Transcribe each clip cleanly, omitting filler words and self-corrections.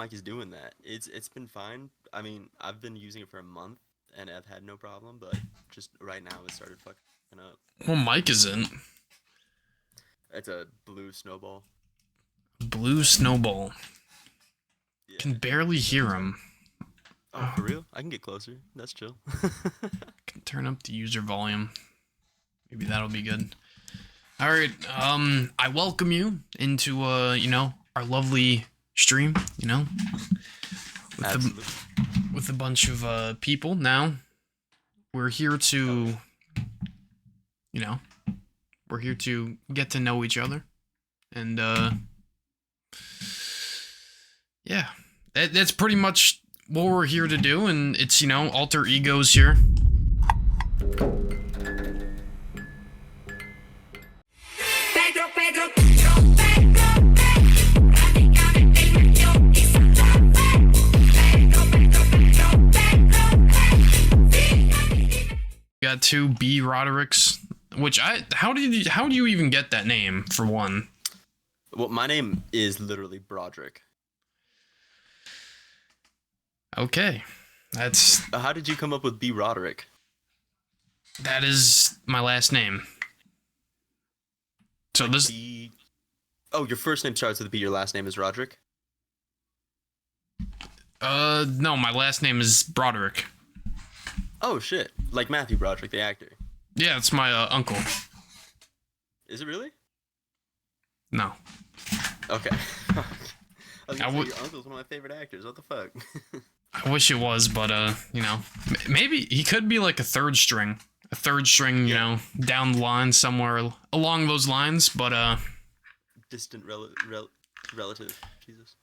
mic is doing that. It's been fine. I mean, I've been using it for a month and I've had no problem, but just right now it started fucking up. What mic is it? It's a blue snowball. Blue Snowball. Yeah. Can barely hear him. Oh, for real? I can get closer. That's chill. Can turn up the user volume. Maybe that'll be good. All right. I welcome you into our lovely stream. Absolutely. With a bunch of people. Now we're here to, we're here to get to know each other, and yeah, that's pretty much what we're here to do. And it's alter egos here. Got two B Rodericks, which how do you even get that name for one? Well, my name is literally Broderick. Okay, that's How did you come up with B Roderick? that is my last name. So Like this B. Oh, your first name starts with a B. Your last name is Roderick. no, my last name is Broderick. Oh shit! Like Matthew Broderick, the actor. Yeah, it's my uncle. Is it really? No, Okay. I was gonna I say, would- your uncle's one of my favorite actors. What the fuck? I wish it was, but maybe he could be like a third string, down the line somewhere along those lines. But Distant relative. Jesus.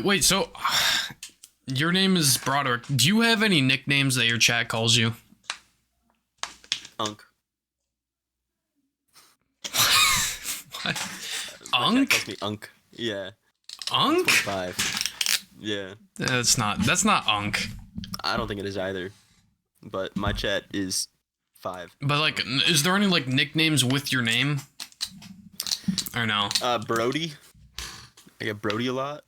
wait, so your name is Broderick. Do you have any nicknames that your chat calls you? Unk. What? My chat Unk? calls me Unk. Yeah. Unk? 25. Yeah. That's not Unk. I don't think it is either. But my chat is 5. But like, is there any like nicknames with your name? Or no? Brody. I get Brody a lot.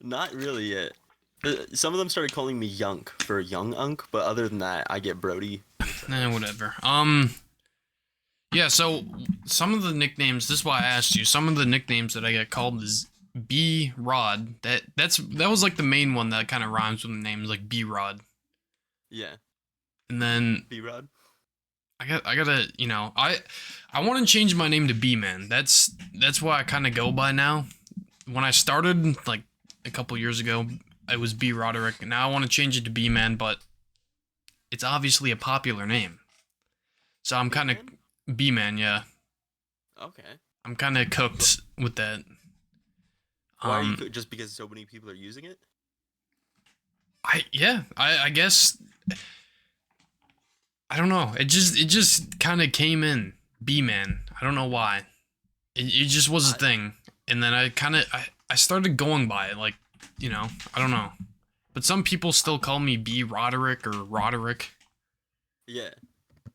Not really yet. Some of them started calling me Yunk for Young Unk, but other than that, I get Brody. Whatever. Yeah, so some of the nicknames, this is why I asked you, some of the nicknames that I get called is B Rod. That was like the main one that kind of rhymes with the names, like B Rod. Yeah. And then B-Rod. I gotta, I want to change my name to B Man. That's what I kind of go by now. When I started like a couple years ago, it was B Roderick. Now I want to change it to B Man, but it's obviously a popular name. So I'm kind of B Man, yeah. Okay. I'm kind of cooked with that. Why are you just because so many people are using it? I guess I don't know. It just kind of came in B Man. I don't know why. It just was a thing, and then I started going by it, like, I don't know. But some people still call me B Roderick or Roderick. Yeah.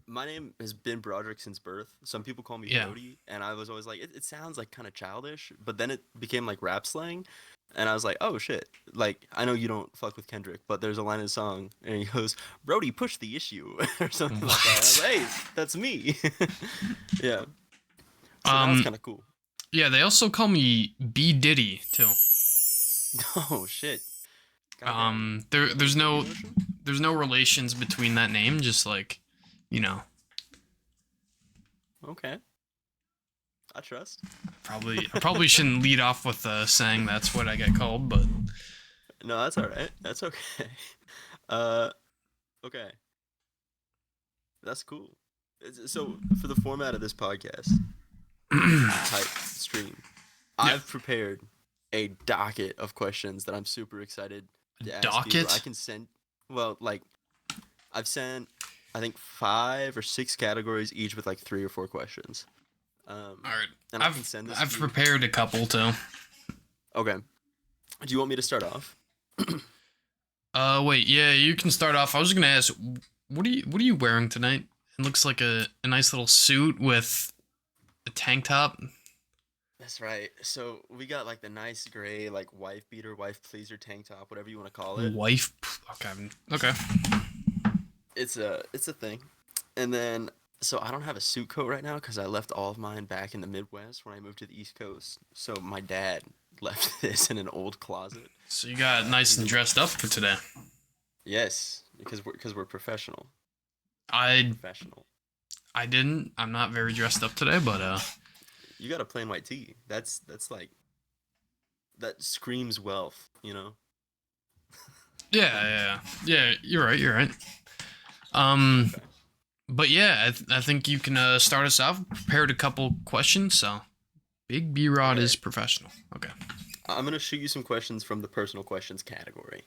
My name has been Broderick since birth. Some people call me Yeah. Brody, and I was always like, it sounds like kind of childish, but then it became like rap slang, and I was like, oh shit. Like, I know you don't fuck with Kendrick, but there's a line in the song, and he goes, Brody, push the issue, or something like that. And I was like, hey, that's me. Yeah. So that was kind of cool. Yeah, they also call me B Diddy too. Oh shit. Goddamn. There's no Emotion? relations between that name, just like, Okay. I trust. I probably shouldn't lead off with saying that's what I get called, but No, that's all right. That's okay. Okay. That's cool. So for the format of this podcast type stream, I've prepared a docket of questions that I'm super excited to ask you. docket? I can send. Well, like, I've sent, I think 5 or 6 categories, each with like 3 or 4 questions. all right. And I can send this. I've to you. prepared a couple too. Okay. Do you want me to start off? Wait, yeah, you can start off. I was gonna ask, what are you wearing tonight? It looks like a nice little suit with a tank top. That's right. So we got like the nice gray, like wife beater, wife pleaser tank top, whatever you want to call it. Wife. Okay. Okay. It's a thing. And then so I don't have a suit coat right now because I left all of mine back in the Midwest when I moved to the East Coast. So my dad left this in an old closet. So you got nice and dressed up for today. Yes, because we're professional. I Professional. I didn't. I'm not very dressed up today, but You got a plain white tee. That's like that screams wealth, you know? yeah. You're right. You're right. Um, Okay. but yeah, I think you can start us off. Prepared a couple questions, so Big B Rod is Okay. professional. Okay. I'm gonna shoot you some questions from the personal questions category.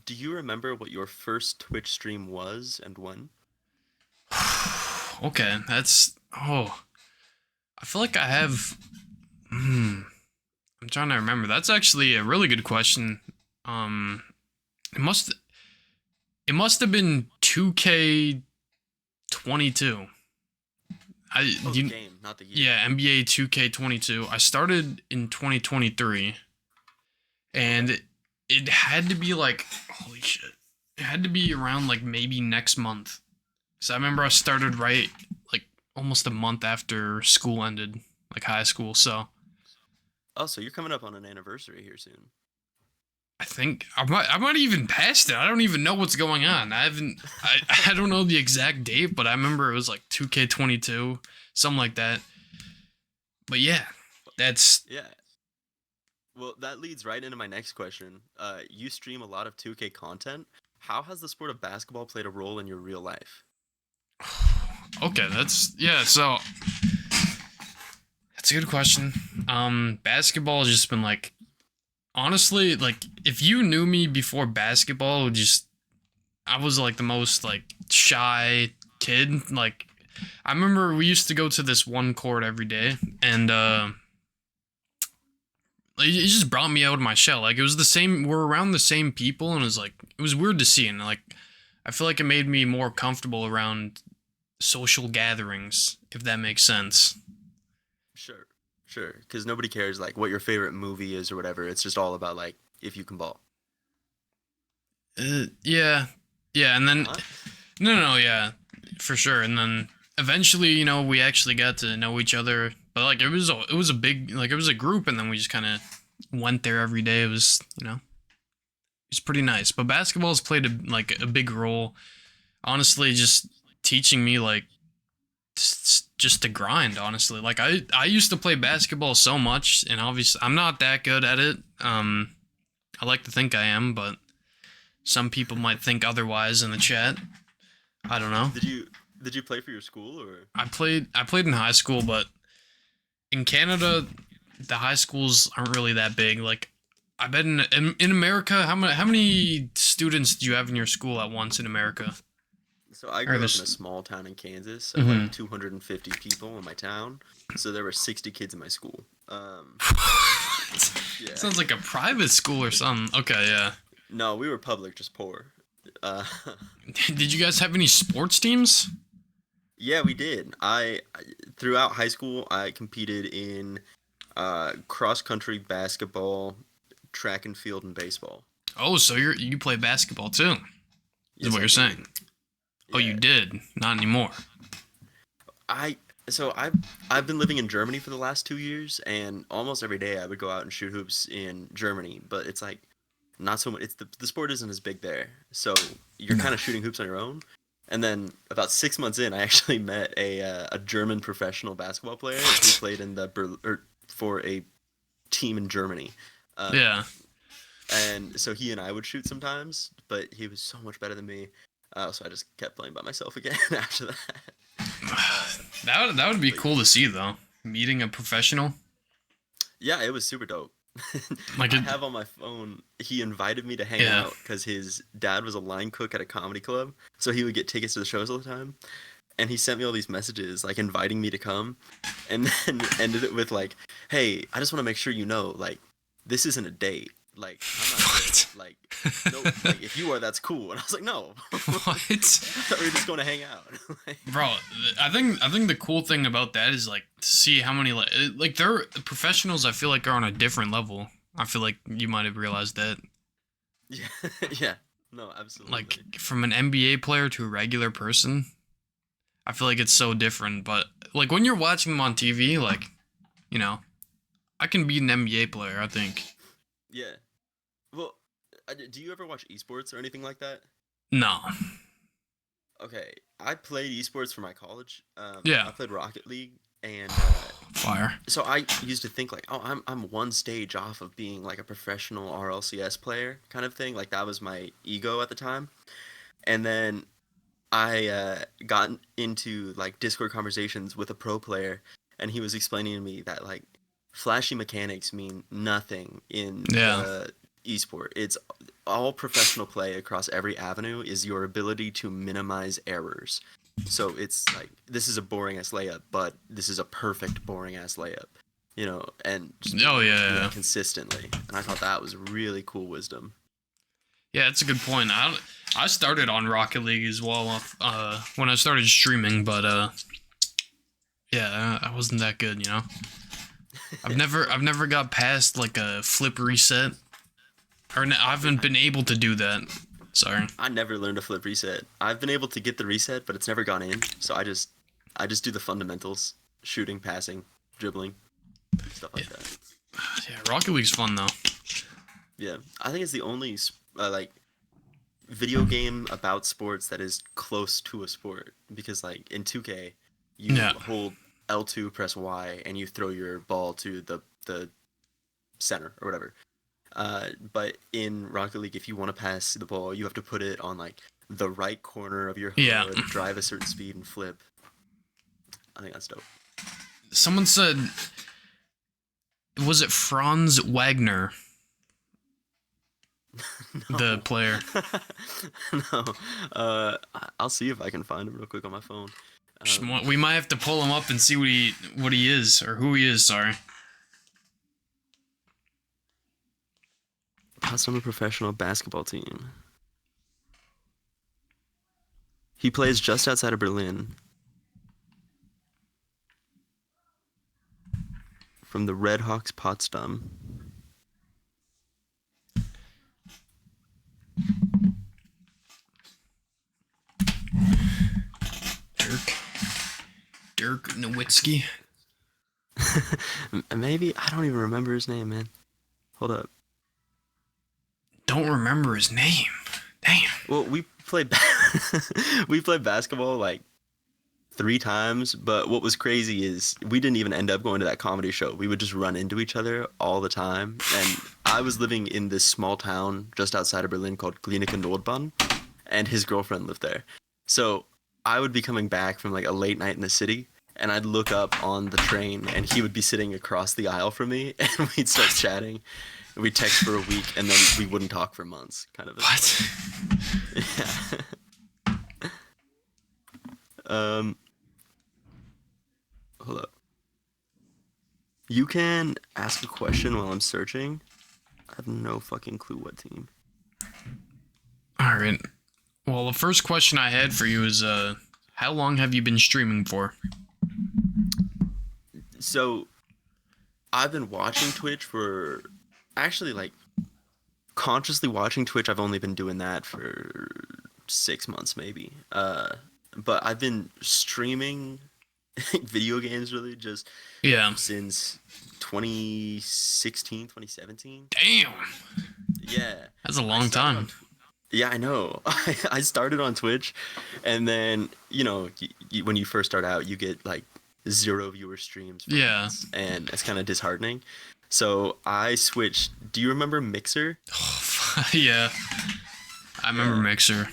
Do you remember what your first Twitch stream was and when? Okay, that's oh. I feel like I have. Hmm. I'm trying to remember. That's actually a really good question. Um, it must it must have been 2K22. I Oh, the you game, not the year. Yeah, NBA 2K22. I started in 2023, and it had to be like holy shit. It had to be around like maybe next month. So I remember I started right like almost a month after school ended, like high school. So Oh, so you're coming up on an anniversary here soon. I think I might even passed it. I don't even know what's going on. I don't know the exact date, but I remember it was like 2K22, something like that. But yeah, that's Yeah. Well, that leads right into my next question. You stream a lot of 2K content. How has the sport of basketball played a role in your real life? okay. That's yeah. So that's a good question. Basketball has just been like honestly like if you knew me before basketball, it would just I was like the most like shy kid. Like I remember we used to go to this one court every day, and it just brought me out of my shell. Like it was the same. We're around the same people, and it was weird to see, and like I feel like it made me more comfortable around social gatherings, if that makes sense. Sure. Sure. Because nobody cares like what your favorite movie is or whatever. It's just all about like if you can ball. Yeah, yeah, and then Huh? no, yeah, for sure. And then eventually, we actually got to know each other. But like it was a big like it was a group, and then we just kind of went there every day. It was it's pretty nice. But basketball's played a big role. Honestly, just teaching me like just to grind. Honestly, like I used to play basketball so much, and obviously I'm not that good at it. I like to think I am, but some people might think otherwise in the chat. I don't know. Did you play for your school or? I played in high school, but in Canada, the high schools aren't really that big. Like, I bet in America, how many students do you have in your school at once in America? So I Or grew up in this? a small town in Kansas of Mhm. like 250 people in my town. So there were 60 kids in my school. Yeah. Sounds like a private school or something. Okay, yeah. No, we were public, just poor. Uh, Did you guys have any sports teams? yeah, we did. Throughout high school, I competed in cross country, basketball, track and field, and baseball. Oh, so you play basketball too? Is Yes, what I you're did. saying? Oh, you Yeah. did. Not anymore. I so I've been living in Germany for the last 2 years, and almost every day I would go out and shoot hoops in Germany. But it's like not so much. It's the sport isn't as big there, so you're No. kind of shooting hoops on your own. And then about 6 months in, I actually met a German professional basketball player who What? played in for a team in Germany. Um, Yeah. and so he and I would shoot sometimes, but he was so much better than me. So I just kept playing by myself again after that. That would be But cool to see though. Meeting a professional. yeah, it was super dope. Like I it. have on my phone, he invited me to hang Yeah. out because his dad was a line cook at a comedy club. So he would get tickets to the shows all the time. And he sent me all these messages, like inviting me to come. And then ended it with, like, hey, I just want to make sure you know, like, this isn't a date. Like, I'm not good. What? Like, no, like if you are, that's cool. And I was like, no. I What? thought we were just going to hang out. Like, Bro, I think the cool thing about that is like to see how many like they're professionals. I feel like are on a different level. I feel like you might have realized that. yeah, yeah. No, absolutely. Like from an NBA player to a regular person, I feel like it's so different. But like when you're watching them on TV, like, you know, I can beat an NBA player, I think. Yeah. Well, do you ever watch esports or anything like that? No. Okay, I played esports for my college. Yeah. I played Rocket League, and Fire. so I used to think like, oh, I'm one stage off of being like a professional RLCS player kind of thing. Like that was my ego at the time. And then I got into like Discord conversations with a pro player, and he was explaining to me that like flashy mechanics mean nothing in Yeah. the esport. It's all professional play across every avenue is your ability to minimize errors. So it's like this is a boring ass layup, but this is a perfect boring ass layup, and just being Oh able to yeah, do yeah. that consistently. And I thought that was really cool wisdom. Yeah, that's a good point. I started on Rocket League as well when I started streaming, but yeah, I wasn't that good, you know. I've never got past like a flip reset, I haven't been able to do that. Sorry. I never learned a flip reset. I've been able to get the reset, but it's never gone in. So I just do the fundamentals: shooting, passing, dribbling, stuff like Yeah. that. Yeah, Rocket League's fun though. Yeah, I think it's the only like video game about sports that is close to a sport because like in 2K, you Yeah. hold L2, press Y, and you throw your ball to the center or whatever. But in Rocket League, if you want to pass the ball, you have to put it on like the right corner of your HUD, Yeah. drive a certain speed, and flip. I think that's dope. Someone said, was it Franz Wagner, the player? No. I'll see if I can find him real quick on my phone. We might have to pull him up and see what he is or who he is. Sorry. Potsdamer professional basketball team. He plays just outside of Berlin. From the Red Hawks Potsdam. Dirk Nowitzki. Maybe I don't even remember his name, man. Hold up. Don't remember his name. Damn. Well, we played we played basketball like 3 times, but what was crazy is we didn't even end up going to that comedy show. We would just run into each other all the time, and I was living in this small town just outside of Berlin called Glienicke Nordbahn, and his girlfriend lived there. So I would be coming back from like a late night in the city, and I'd look up on the train, and he would be sitting across the aisle from me, and we'd start chatting. We'd text for a week, and then we wouldn't talk for months, kind of. What? Yeah. Hold up. You can ask a question while I'm searching. I have no fucking clue what team. All right. Well, the first question I had for you is, how long have you been streaming for? So, I've been watching Twitch for... Actually, like, consciously watching Twitch, I've only been doing that for 6 months, maybe. But I've been streaming video games, really, just Yeah. since 2016, 2017. Damn. Yeah. That's a I long started on time. Yeah, I know. I started on Twitch, and then, when you first start out, you get, like, 0 viewer streams for Yeah. months, and it's kind of disheartening. So I switched. Do you remember Mixer? Yeah. I remember Yeah. Mixer.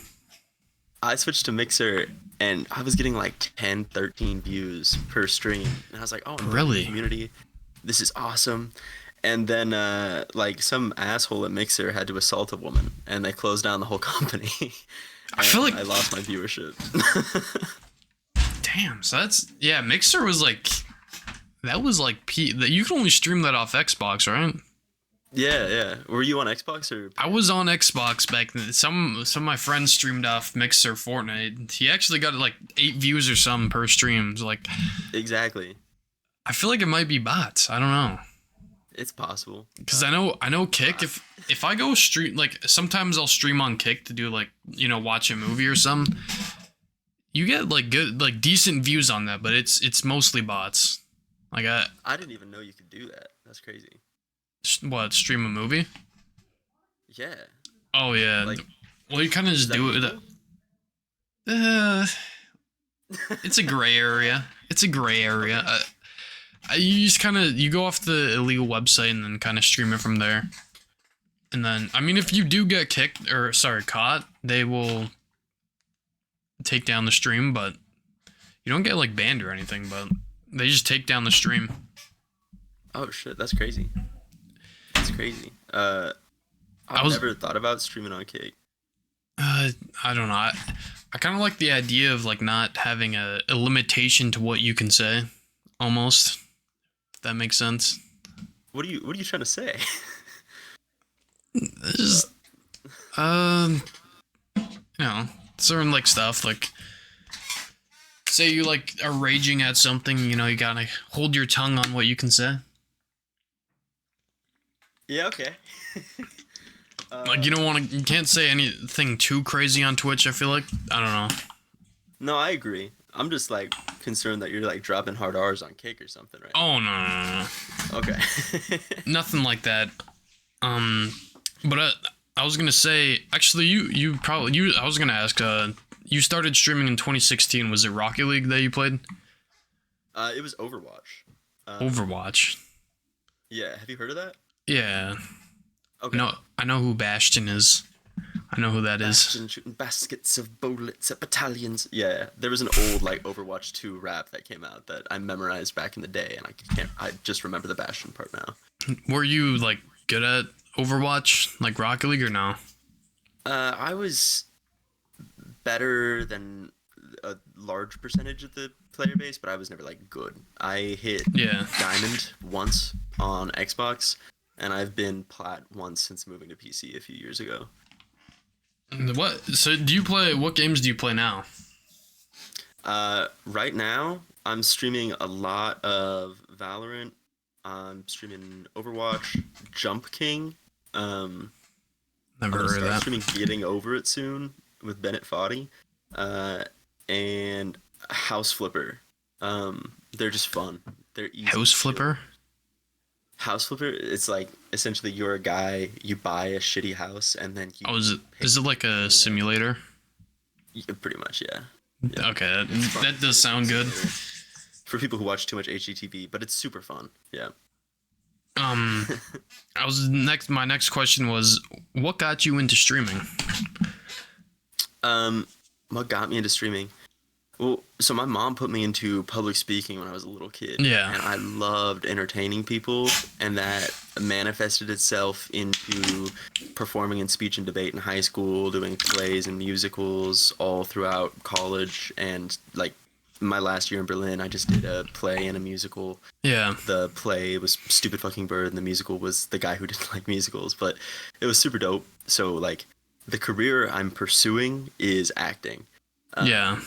I switched to Mixer, and I was getting, like, 10, 13 views per stream. And I was like, oh, I'm in the Really? community. This is awesome. And then, like, some asshole at Mixer had to assault a woman, and they closed down the whole company. I feel And like- I lost my viewership. Damn. So that's, yeah, Mixer was like, that was like, you can only stream that off Xbox, right? Yeah, yeah. Were you on Xbox or I was on Xbox back then. Some of my friends streamed off Mixer Fortnite. He actually got like 8 views or something per stream. It's like exactly? I feel like it might be bots. I don't know. It's possible. Because I know Kick. If I go stream, like sometimes I'll stream on Kick to do like watch a movie or something. You get like good like decent views on that, but it's mostly bots. Like I didn't even know you could do that. That's crazy. what, stream a movie? Yeah. Oh yeah. Like, Well, you kind of is just that do it. legal? It's a gray area. It's a gray area. You just kind of you go off the illegal website and then kind of stream it from there. And then I mean, if you do get kicked or sorry caught, they will take down the stream, but you don't get like banned or anything. But they just take down the stream. Oh shit, that's crazy. That's crazy. I've never thought about streaming on Kick. I don't know. I kind of like the idea of like not having a limitation to what you can say, almost. If that makes sense. What are you trying to say? It's just, certain like stuff like, say you like are raging at something, you gotta hold your tongue on what you can say. Yeah, okay. Like you can't say anything too crazy on Twitch. I feel like I don't know. No, I agree. I'm just like concerned that you're like dropping hard R's on Kick or something, right? Oh no. Okay. Nothing like that. But I was gonna say, actually, I was gonna ask. You started streaming in 2016. Was it Rocket League that you played? It was Overwatch. Overwatch. Yeah, have you heard of that? Yeah. Okay. No, I know who Bastion is. I know who that is. Bastion shooting baskets of bullets at battalions. Yeah, there was an old like Overwatch 2 rap that came out that I memorized back in the day, and I just remember the Bastion part now. Were you like good at Overwatch, like Rocket League, or no? I was better than a large percentage of the player base, but I was never like good. I hit Diamond once on Xbox, and I've been plat once since moving to PC a few years ago. What? So do you play? What games do you play now? Right now I'm streaming a lot of Valorant. I'm streaming Overwatch, Jump King. Never I'm heard of start that. streaming Getting Over It soon with Bennett Foddy, and House Flipper. They're just fun. They're easy. House Flipper. House Flipper. It's like essentially you're a guy. You buy a shitty house and then you. Oh, is it like a simulator? Yeah, pretty much, yeah. Okay, that does sound good. For people who watch too much HGTV, but it's super fun. Yeah. My next question was, what got you into streaming? What got me into streaming? Well, so my mom put me into public speaking when I was a little kid. Yeah. And I loved entertaining people, and that manifested itself into performing in speech and debate in high school, doing plays and musicals all throughout college, and like my last year in Berlin, I just did a play and a musical. Yeah. The play was Stupid Fucking Bird, and the musical was The Guy Who Didn't Like Musicals, but it was super dope. So like the career I'm pursuing is acting. Yeah.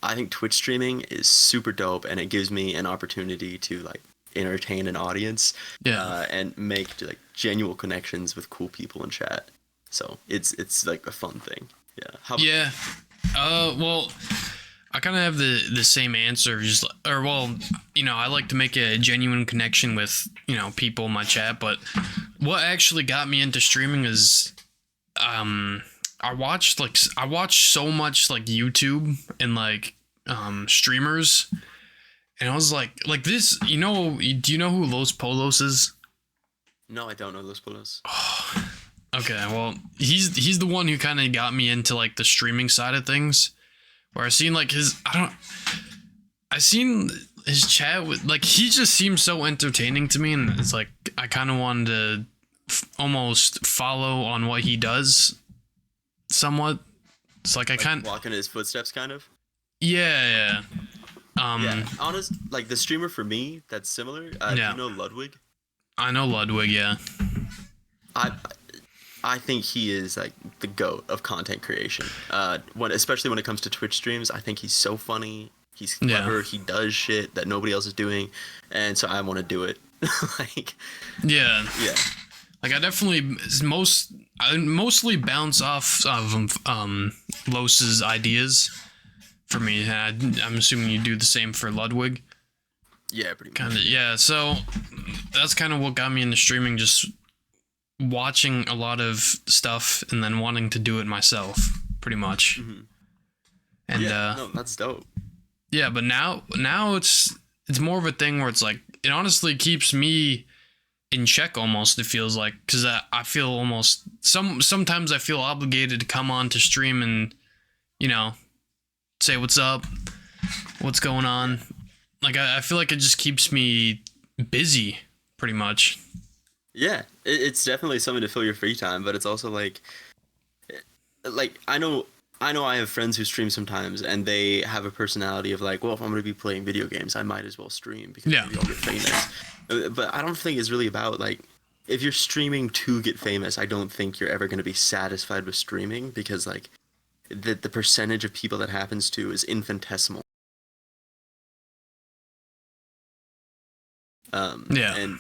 I think Twitch streaming is super dope, and it gives me an opportunity to like entertain an audience, and make like genuine connections with cool people in chat. So it's like a fun thing. Yeah. Yeah. Well, I kind of have the same answer. I like to make a genuine connection with people in my chat. But what actually got me into streaming is, I watched so much like YouTube and like streamers, and I was like this. Do you know who Los Polos is? No, I don't know Los Polos. Okay, well he's the one who kind of got me into like the streaming side of things, where I seen like his chat with like he just seems so entertaining to me, and it's like I kind of wanted to almost follow on what he does somewhat. It's like I kind walk in his footsteps, kind of. Yeah. Like the streamer for me that's similar. Do you know Ludwig? I know Ludwig. Yeah. I think he is like the goat of content creation. Especially when it comes to Twitch streams, I think he's so funny. He's Yeah. clever. He does shit that nobody else is doing, and so I want to do it. Like, Yeah. yeah, Like I mostly bounce off of Los's ideas for me. And I'm assuming you do the same for Ludwig. yeah, pretty much. Kind of, yeah. So that's kind of what got me into streaming, just watching a lot of stuff and then wanting to do it myself, pretty much. Mhm. And Yeah, no, that's dope. yeah, but now it's more of a thing where it's like it honestly keeps me in check almost. It feels like, because I feel almost sometimes I feel obligated to come on to stream and say what's up, what's going on. Like I feel like it just keeps me busy pretty much. Yeah, it's definitely something to fill your free time, but it's also like I have friends who stream sometimes, and they have a personality of like, well, if I'm going to be playing video games, I might as well stream because Yeah. maybe I'll get famous. But I don't think it's really about like, if you're streaming to get famous, I don't think you're ever going to be satisfied with streaming, because like the percentage of people that happens to is infinitesimal. Yeah. And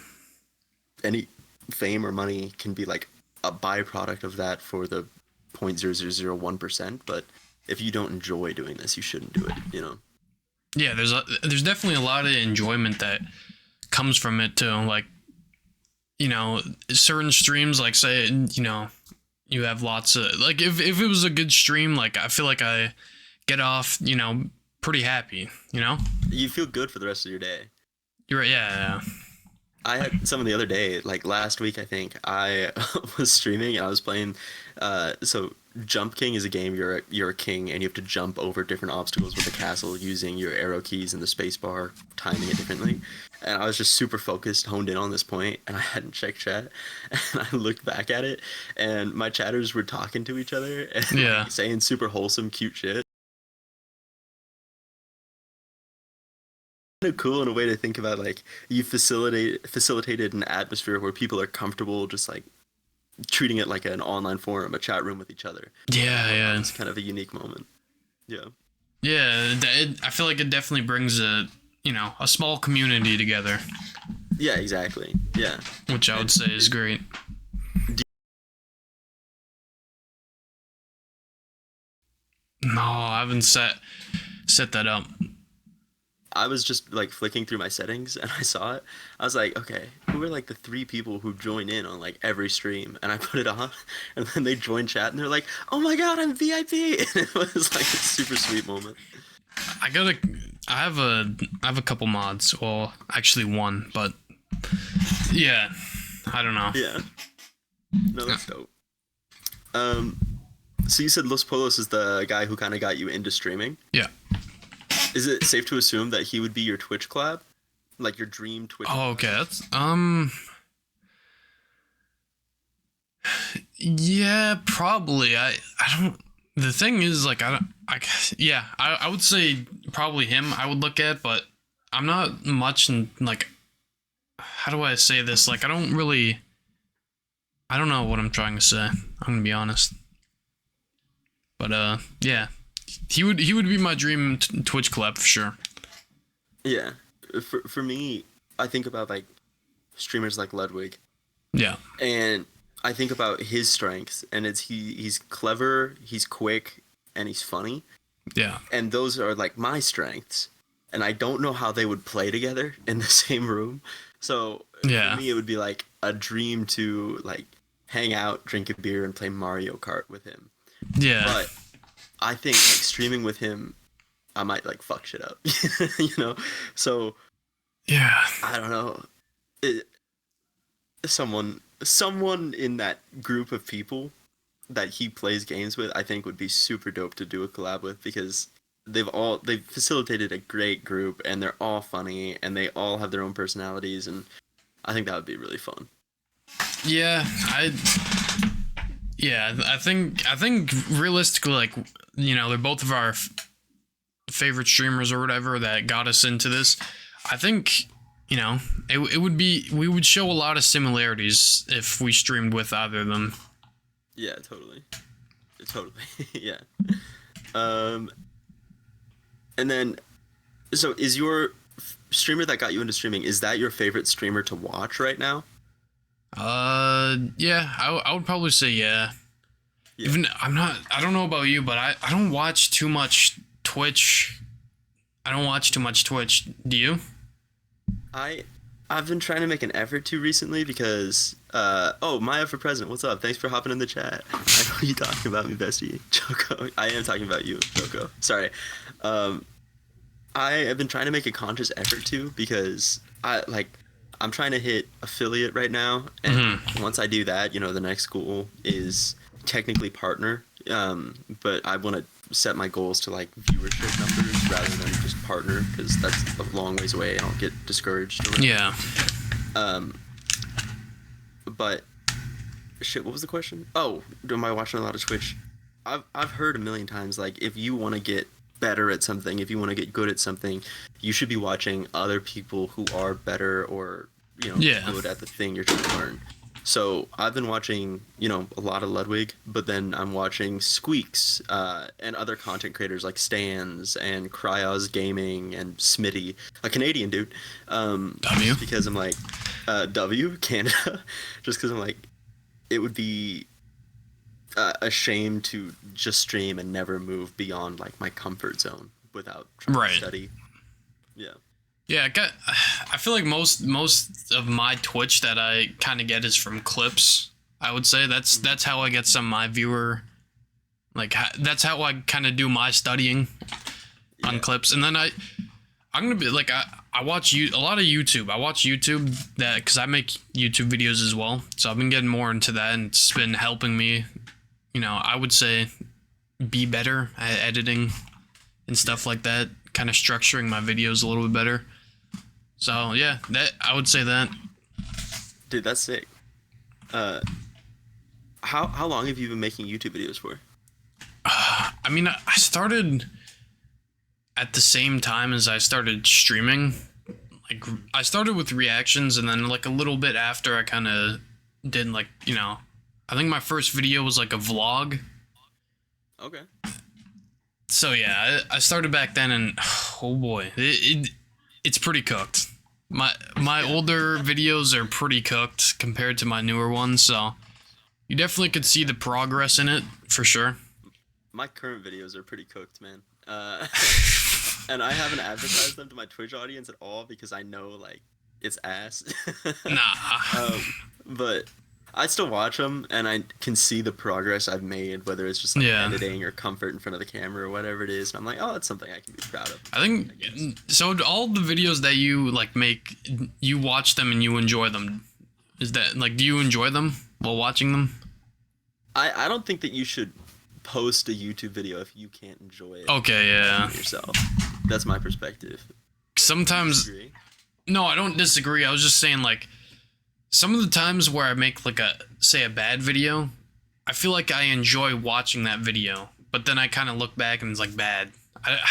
any fame or money can be like a byproduct of that for the 0.0001%, but if you don't enjoy doing this, you shouldn't do it, you know? Yeah, there's definitely a lot of enjoyment that comes from it too. Like, certain streams, like say, you have lots of like if it was a good stream, like I feel like I get off, pretty happy, You feel good for the rest of your day. You're right, yeah. I had some the other day, like last week, I think I was streaming and I was playing. So Jump King is a game. You're a king and you have to jump over different obstacles with a castle using your arrow keys and the space bar, timing it differently. And I was just super focused, honed in on this point, and I hadn't checked chat. And I looked back at it, and my chatters were talking to each other and Yeah. like, saying super wholesome, cute shit. Kind of cool in a way to think about, like you facilitated an atmosphere where people are comfortable just like treating it like an online forum, a chat room with each other. Yeah. It's kind of a unique moment. Yeah. Yeah, I feel like it definitely brings a small community together, Yeah, exactly. Yeah. which I would say is great. No, I haven't set that up. I was just like flicking through my settings and I saw it. I was like, okay, who are like the 3 people who join in on like every stream? And I put it on, and then they join chat and they're like, oh my god, I'm VIP. And it was like a super sweet moment. I have a couple mods. Well, actually one, but yeah, I don't know. Yeah. No, that's dope. So you said Los Polos is the guy who kind of got you into streaming. Yeah. Is it safe to assume that he would be your Twitch collab? Like your dream Twitch Oh, collab? okay. That's yeah, probably. I don't. The thing is, like, I would say probably him. I would look at, but I'm not much in like. How do I say this? Like, I don't know what I'm trying to say. I'm gonna be honest. But yeah, he would be my dream Twitch collab for sure. Yeah. For me, I think about like streamers like Ludwig, Yeah. and I think about his strengths, and he's clever, he's quick, and he's funny, Yeah. and those are like my strengths, and I don't know how they would play together in the same room. So Yeah. for me, it would be like a dream to like hang out, drink a beer, and play Mario Kart with him. Yeah. But I think like streaming with him, I might like fuck shit up, you know. So Yeah. I don't know. Someone in that group of people that he plays games with, I think would be super dope to do a collab with, because they've facilitated a great group and they're all funny and they all have their own personalities, and I think that would be really fun. Yeah, I think realistically, like, they're both of our favorite streamers or whatever that got us into this. I think, it would be, we would show a lot of similarities if we streamed with either of them. Yeah, totally. Totally. Yeah. Um, and then, so is your streamer that got you into streaming, is that your favorite streamer to watch right now? Yeah, I would probably say yeah. Yeah. Even I don't know about you, but I don't watch too much Twitch. I don't watch too much Twitch. Do you? I I've been trying to make an effort to recently because oh, Maya for president, what's up? Thanks for hopping in the chat. I know you talking about me, bestie. Choco. I am talking about you, Choco. Sorry. Um I have been trying to make a conscious effort to because I'm trying to hit affiliate right now, and once I do that, the next goal is technically partner. But I want to set my goals to like viewership numbers rather than just partner because that's a long ways away. I don't get discouraged. Or whatever. Yeah. Um, but shit, what was the question? Oh, am I watching a lot of Twitch? I've heard a million times like if you want to get better at something, if you want to get good at something, you should be watching other people who are better or Yeah. good at the thing you're trying to learn. So I've been watching, a lot of Ludwig, but then I'm watching Squeaks and other content creators like Stans and Cryos Gaming and Smitty, a Canadian dude. W. Because I'm like, W, Canada. Just because I'm like, it would be a shame to just stream and never move beyond like my comfort zone without trying Right. to study. Yeah. Yeah, I feel like most of my Twitch that I kind of get is from clips. I would say that's how I get some of my viewer, like that's how I kind of do my studying on Yeah. clips. And then I'm gonna be like I watch a lot of YouTube. I watch YouTube that because I make YouTube videos as well. So I've been getting more into that, and it's been helping me. I would say be better at editing and stuff like that. Kind of structuring my videos a little bit better. So yeah, that I would say that. Dude, that's sick. How long have you been making YouTube videos for? I mean, I started at the same time as I started streaming. Like I started with reactions, and then like a little bit after, I kind of did like I think my first video was like a vlog. Okay. So yeah, I started back then, and oh boy, it's pretty cooked. My older videos are pretty cooked compared to my newer ones, so you definitely could see the progress in it for sure. My current videos are pretty cooked, man. And I haven't advertised them to my Twitch audience at all because I know like it's ass. Nah. But I still watch them and I can see the progress I've made, whether it's just like Yeah. editing or comfort in front of the camera or whatever it is. And I'm like, oh, that's something I can be proud of. I think so. All the videos that you like make, you watch them and you enjoy them. Is that like, do you enjoy them while watching them? I don't think that you should post a YouTube video if you can't enjoy it Okay, yeah. yourself. That's my perspective. Sometimes, Agree? no, I don't disagree. I was just saying like, some of the times where I make like a bad video, I feel like I enjoy watching that video, but then I kind of look back and it's like bad.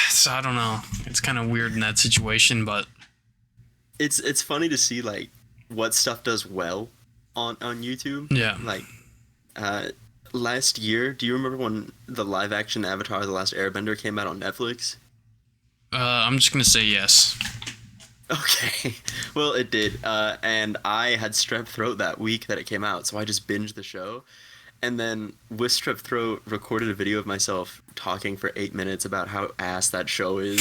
So I don't know. It's kind of weird in that situation, but It's funny to see like what stuff does well on YouTube. yeah. Like last year, do you remember when the live action Avatar: The Last Airbender came out on Netflix? I'm just gonna say yes. Okay. Well, it did. And I had strep throat that week that it came out, so I just binged the show. And then with strep throat, recorded a video of myself talking for 8 minutes about how ass that show is,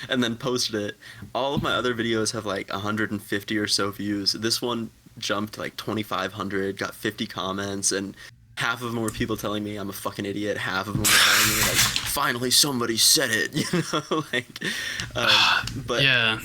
and then posted it. All of my other videos have like 150 or so views. This one jumped to like 2,500, got 50 comments, and half of them were people telling me I'm a fucking idiot. Half of them were telling me like, finally somebody said it, but Yeah.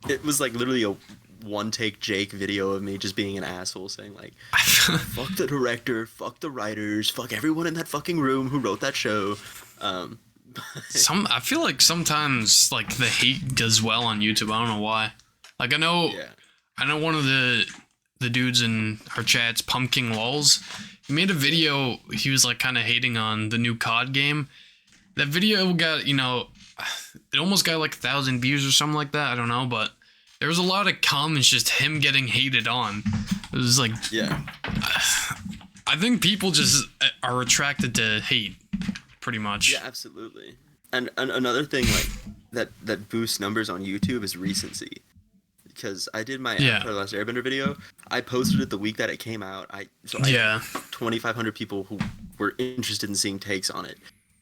it was like literally a one take Jake video of me just being an asshole saying like, fuck the director, fuck the writers, fuck everyone in that fucking room who wrote that show. I feel like sometimes like the hate does well on YouTube. I don't know why. Like I know one of the dudes in our chats, Pumpkin Lulz. He made a video. He was like kind of hating on the new COD game. That video got it almost got like 1,000 views or something like that. I don't know, but there was a lot of comments just him getting hated on. It was like Yeah. I think people just are attracted to hate, pretty much. Yeah, absolutely. And another thing like that boosts numbers on YouTube is recency. Because I did my Yeah. Avatar: The Last Airbender video, I posted it the week that it came out. I Yeah. 2,500 people who were interested in seeing takes on it.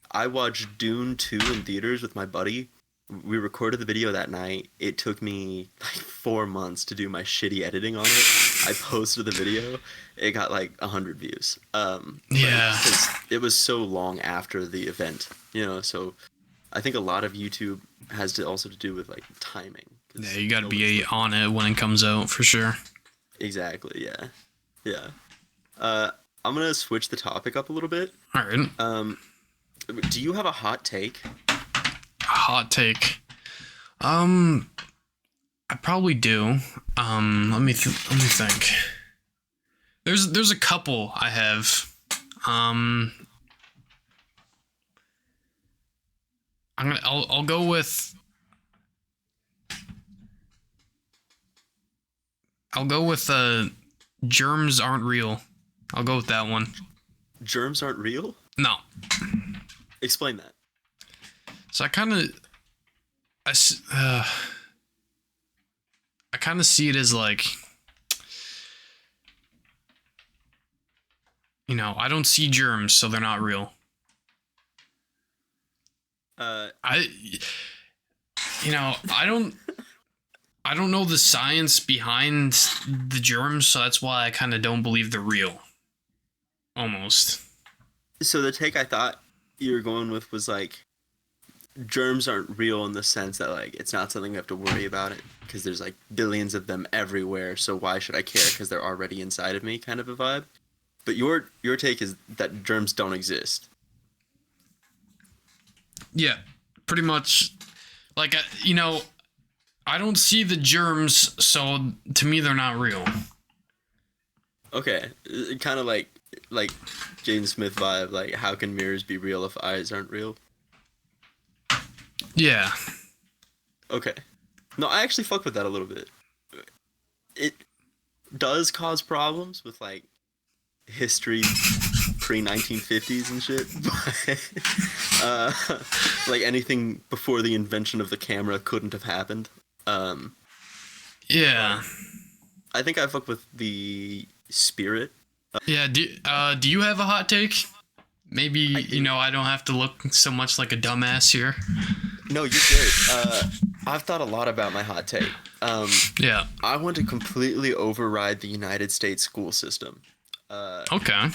I watched Dune 2 in theaters with my buddy. We recorded the video that night. It took me like 4 months to do my shitty editing on it. I posted the video. It got like 100 views. Yeah. Because it was so long after the event, you know. So I think a lot of YouTube has to also to do with like timing. 'Cause Yeah, you gotta nobody's be on it when it comes out, for sure. Exactly, yeah. Yeah. I'm gonna switch the topic up a little bit. All right. Do you have a hot take? Hot take. I probably do. Let me think. There's a couple I have. I'll go with. Germs aren't real. I'll go with that one. Germs aren't real? No. Explain that. So I kind of see it as like, I don't see germs, so they're not real. I don't know the science behind the germs, so that's why I kind of don't believe they're real. Almost. So the take I thought you were going with was like, germs aren't real in the sense that like it's not something we have to worry about it because there's like billions of them everywhere, so why should I care because they're already inside of me, kind of a vibe. But your take is that germs don't exist. Yeah, pretty much. Like, I don't see the germs, so to me they're not real. Okay, kind of like Jaden Smith vibe, like how can mirrors be real if eyes aren't real? Yeah. Okay. No, I actually fuck with that a little bit. It does cause problems with like history pre-1950s and shit, but like anything before the invention of the camera couldn't have happened. Yeah. I think I fuck with the spirit. Yeah, do you have a hot take? Maybe, I don't have to look so much like a dumbass here. No, you're good. I've thought a lot about my hot take. Yeah. I want to completely override the United States school system. Okay.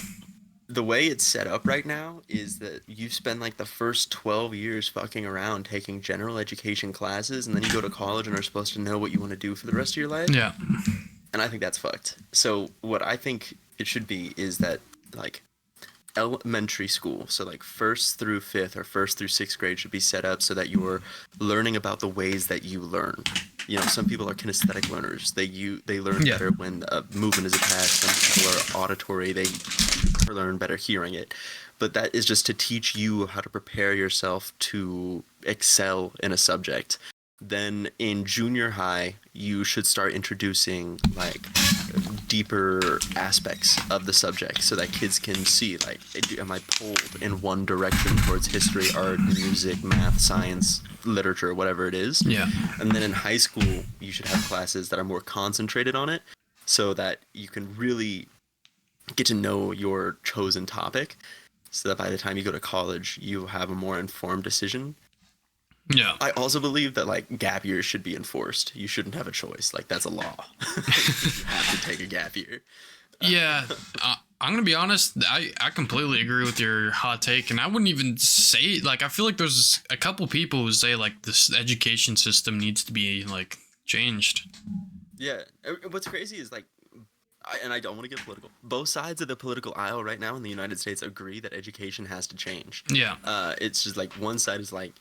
The way it's set up right now is that you spend like the first 12 years fucking around taking general education classes, and then you go to college and are supposed to know what you want to do for the rest of your life. Yeah. And I think that's fucked. So what I think it should be is that like elementary school, so like 1st through 5th or 1st through 6th grade should be set up so that you're learning about the ways that you learn. Some people are kinesthetic learners. They learn better when a movement is attached. Some people are auditory. They learn better hearing it. But that is just to teach you how to prepare yourself to excel in a subject. Then in junior high, you should start introducing like deeper aspects of the subject so that kids can see like, am I pulled in one direction towards history, art, music, math, science, literature, whatever it is. Yeah. And then in high school, you should have classes that are more concentrated on it so that you can really get to know your chosen topic so that by the time you go to college, you have a more informed decision. Yeah. I also believe that like gap years should be enforced. You shouldn't have a choice. Like that's a law. You have to take a gap year. Yeah. I'm gonna be honest. I completely agree with your hot take, and I wouldn't even say like I feel like there's a couple people who say like this education system needs to be like changed. Yeah. What's crazy is like, I don't want to get political. Both sides of the political aisle right now in the United States agree that education has to change. Yeah. It's just like one side is like,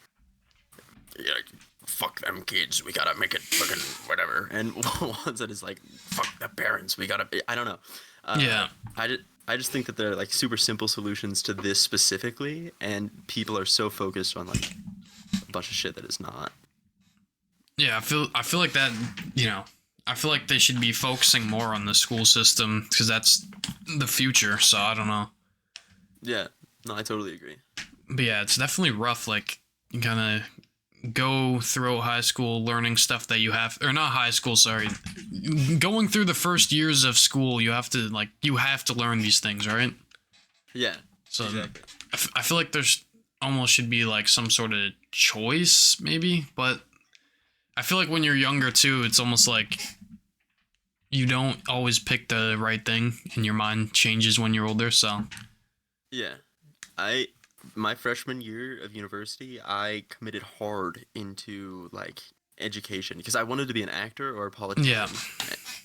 yeah, fuck them kids, we gotta make it fucking whatever, and one side is like, fuck the parents, we gotta. I don't know. Yeah. I just think that they're like super simple solutions to this specifically, and people are so focused on like a bunch of shit that is not. Yeah, I feel like that, I feel like they should be focusing more on the school system because that's the future. So I don't know. Yeah, no, I totally agree. But yeah, it's definitely rough. Like you kind of go through high school learning stuff that you have, or not high school, sorry, going through the first years of school, you have to learn these things, right? Yeah. So Exactly. I feel like there's almost should be like some sort of choice, maybe, but I feel like when you're younger too, it's almost like you don't always pick the right thing, and your mind changes when you're older. So Yeah. I my freshman year of university, I committed hard into like education because I wanted to be an actor or a yeah, politician.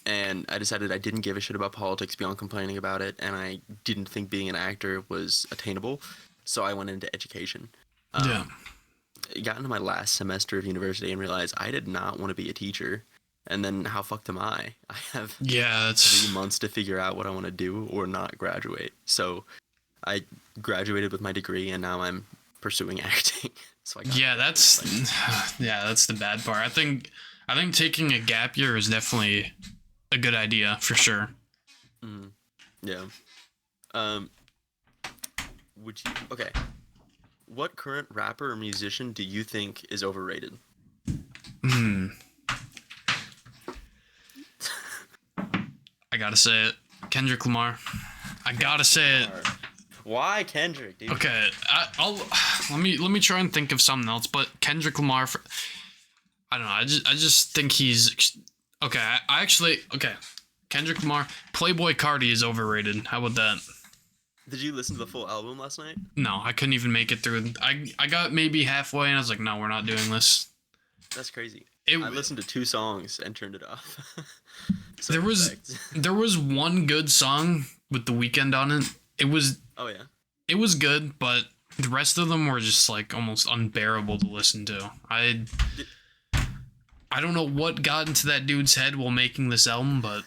And I decided I didn't give a shit about politics beyond complaining about it, and I didn't think being an actor was attainable, so I went into education. yeah, Got into my last semester of university and realized I did not want to be a teacher. And then how fucked am I? I have yeah. That's 3 months to figure out what I want to do or not graduate. So I graduated with my degree and now I'm pursuing acting. So I got yeah. That's like, yeah. That's the bad part. I think taking a gap year is definitely a good idea for sure. yeah. Um, would you okay? What current rapper or musician do you think is overrated? Hmm. I gotta say it, Kendrick Lamar. I gotta say it. Why Kendrick, dude? Okay, I'll let me try and think of something else. But Kendrick Lamar, I don't know. I just think he's okay. I actually okay. Kendrick Lamar, Playboy Cardi is overrated. How about that? Did you listen to the full album last night? No, I couldn't even make it through. I got maybe halfway and I was like, no, we're not doing this. That's crazy. It I listened to 2 songs and turned it off. So there was respect. there was one good song with The Weeknd on it. Oh yeah. It was good, but the rest of them were just like almost unbearable to listen to. I don't know what got into that dude's head while making this album, but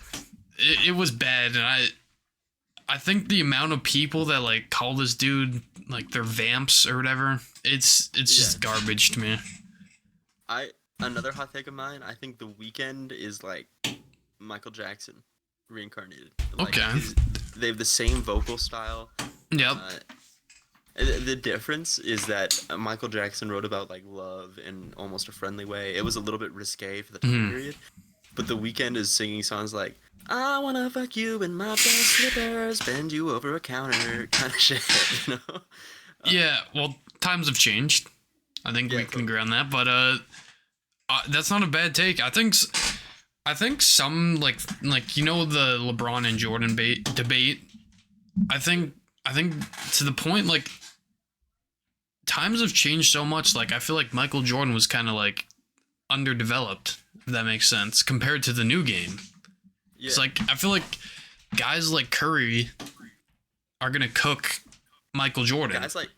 it was bad, and I think the amount of people that like call this dude like they're vamps or whatever, it's just garbage to me. Another hot take of mine. I think The Weeknd is like Michael Jackson reincarnated. Like, Okay. they have the same vocal style. Yep. The difference is that Michael Jackson wrote about like love in almost a friendly way. It was a little bit risque for the time period, but The Weeknd is singing songs like "I wanna fuck you in my best slippers, bend you over a counter" kind of shit, you know? Yeah. Well, times have changed. I think Yeah, we can agree on that, but that's not a bad take. I think some like you know the LeBron and Jordan debate. I think to the point like times have changed so much. Like I feel like Michael Jordan was kind of like underdeveloped, if that makes sense, compared to the new game. Yeah. It's like I feel like guys like Curry are gonna cook Michael Jordan. Guys like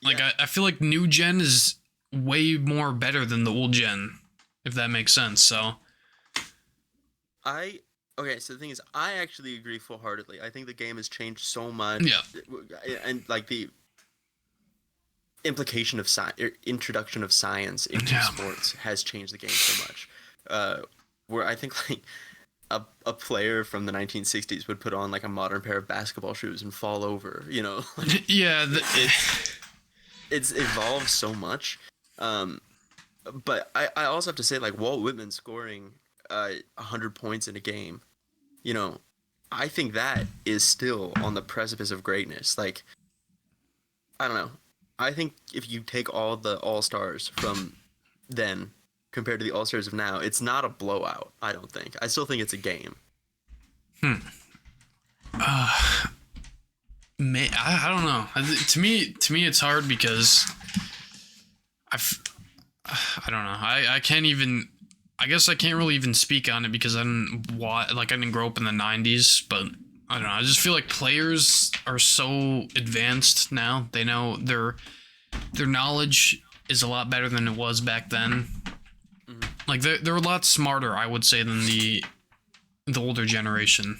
Like yeah. I feel like new gen is way more better than the old gen, if that makes sense. So Okay, so the thing is, I actually agree full-heartedly. I think the game has changed so much. Yeah. And like the implication of introduction of science into Yeah. sports has changed the game so much. Where I think like a player from the 1960s would put on like a modern pair of basketball shoes and fall over, you know? Like, yeah, it's evolved so much. But I also have to say, like, Walt Whitman scoring 100 points in a game, you know, I think that is still on the precipice of greatness. Like, I don't know. I think if you take all the All-Stars from then compared to the All-Stars of now, it's not a blowout, I don't think. I still think it's a game. I don't know. To me, it's hard because I don't know. I can't even. I guess I can't really even speak on it because I didn't grow up in the '90s. But I don't know. I just feel like players are so advanced now. They know their knowledge is a lot better than it was back then. Like they're a lot smarter, I would say, than the older generation.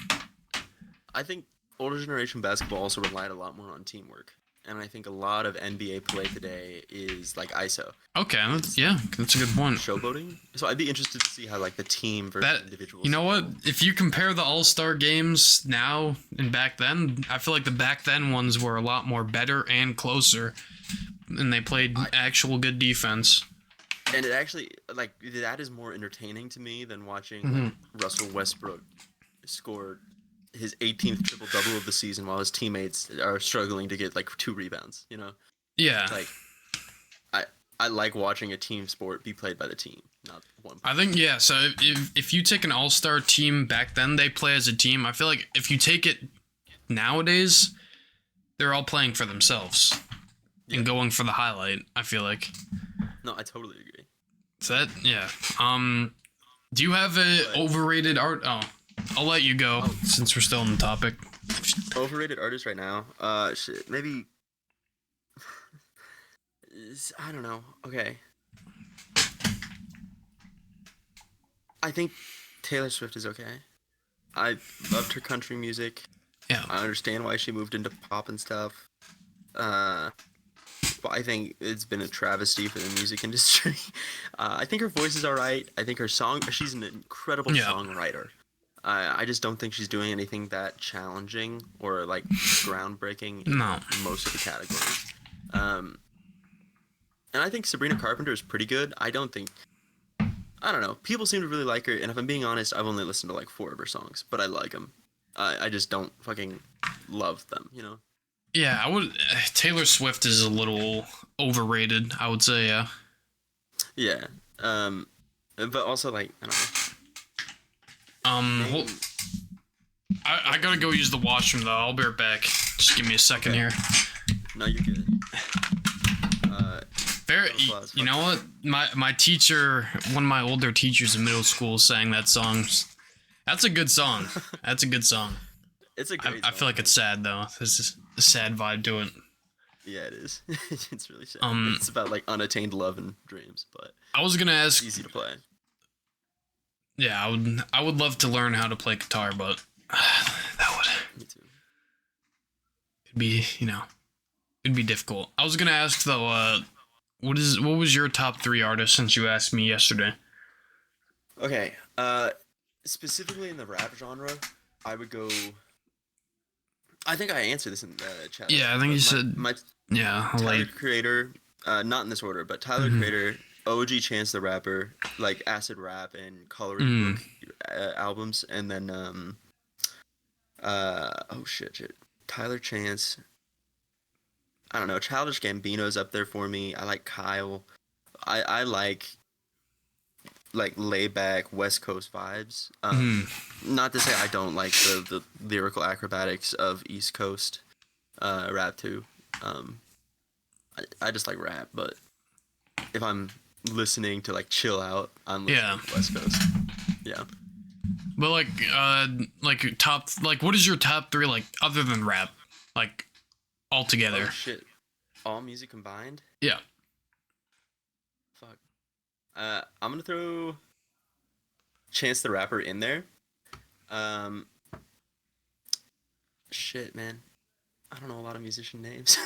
I think older generation basketball also relied a lot more on teamwork. and I think a lot of NBA play today is like ISO. Okay, yeah, that's a good point. Showboating. So I'd be interested to see how like the team versus That individuals. you know what? If you compare the All-Star games now and back then, I feel like the back then ones were a lot more better and closer, and they played actual good defense. And it actually like that is more entertaining to me than watching like, Russell Westbrook score his 18th triple double of the season while his teammates are struggling to get like 2 rebounds. You know, Yeah, like I like watching a team sport be played by the team, not one. I think yeah. So if you take an All-Star team back then, they play as a team. I feel like if you take it nowadays, they're all playing for themselves and going for the highlight. I feel like. No, I totally agree. So that yeah. Do you have a overrated art? Oh, I'll let you go since we're still on the topic. Overrated artist right now? Shit, maybe. I don't know. Okay. I think Taylor Swift is okay. I loved her country music. Yeah. I understand why she moved into pop and stuff. But I think it's been a travesty for the music industry. I think her voice is alright. I think she's an incredible songwriter. I just don't think she's doing anything that challenging or like groundbreaking in most of the categories. And I think Sabrina Carpenter is pretty good. I don't know. People seem to really like her, and if I'm being honest, I've only listened to like 4 of her songs, but I like them. I just don't fucking love them, you know? Yeah, I would. Taylor Swift is a little overrated, I would say. Yeah. Yeah. But also like I don't know. I gotta go use the washroom though. I'll be right back. Just give me a second here. No, you're good. You know what? My teacher, one of my older teachers in middle school, sang that song. That's a good song. That's a good song. It's a great I feel like it's sad though. There's just a sad vibe to it. Yeah, it is. It's really sad. It's about like unattained love and dreams, but I was gonna ask. It's easy to play. Yeah, I would love to learn how to play guitar, but that would. Me too. It'd be difficult. I was gonna ask though. What was your top 3 artists since you asked me yesterday? Okay. Specifically in the rap genre, I would go. I think I answered this in the chat. Yeah, I think you said. Yeah, Tyler Creator. Not in this order, but Tyler Creator, OG Chance the Rapper, like acid rap and coloring book albums, and then Tyler Chance. I don't know. Childish Gambino's up there for me. I like Kyle. I like laid back West Coast vibes. Not to say I don't like the lyrical acrobatics of East Coast rap too. I just like rap, but if I'm listening to like chill out, I'm listening to West Coast. Yeah. But what is your top 3 like other than rap, like altogether? Oh shit! All music combined? Yeah. Fuck. I'm gonna throw Chance the Rapper in there. Shit, man. I don't know a lot of musician names.